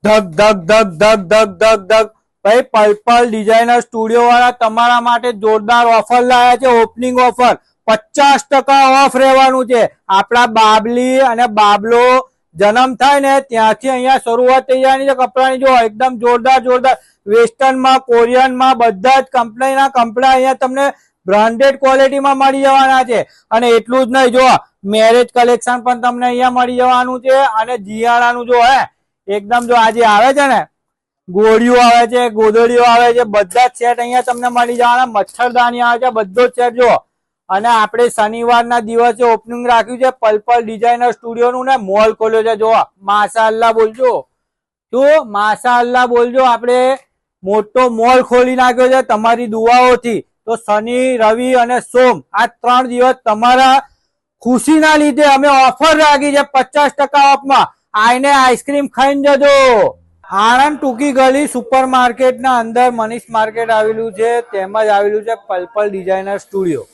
ધક ધક ધક ધક ધક ધક ધક ભાઈ purple designer studio વાળા તમારા માટે જોરદાર ઓફર લાયા છે. ઓપનિંગ ઓફર 50% ઓફ રહેવાનું છે. આપણા બાબલી અને બાબલો જન્મ થાય ને ત્યાંથી અહીંયા શરૂઆત થઈ જવાની છે કપડાની. જો એકદમ જોરદાર જોરદાર વેસ્ટર્નમાં, કોરિયનમાં બધા જ કંપનીના કપડા અહીંયા તમને બ્રાન્ડેડ ક્વોલિટીમાં મળી જવાના છે. અને એટલું જ નહીં, જો મેરેજ કલેક્શન પણ તમને અહીંયા મળી જવાનું છે. અને જીયાણાનું જો એકદમ જો આજે આવે છે ને ગોળીઓ આવે છે, ગોદડીઓ આવે છે, બધા જ સેટ અહીંયા તમને મળી જવાના. મચ્છરદાની આવે છે, બધો જ સેટ જો. અને આપણે શનિવારના દિવસે ઓપનિંગ રાખ્યું છે પર્પલ ડિઝાઇનર સ્ટુડિયોનું ને મોલ ખોલ્યો છે. જો માશાઅલ્લાહ બોલજો, તો માશાઅલ્લાહ બોલજો. આપણે મોટો મોલ ખોલી નાખ્યો છે તમારી દુઆઓથી. તો શનિ, રવિ અને સોમ આ 3 દિવસ તમારા ખુશીના લીધે અમે ઓફર રાખી છે 50% ઓફમાં. આઈને આઈસ્ક્રીમ ખાઈને જજો. આણંદ ટૂંકી ગલી સુપર માર્કેટના અંદર મનીષ માર્કેટ આવેલું છે, તેમજ આવેલું છે પર્પલ ડિઝાઇનર સ્ટુડિયો.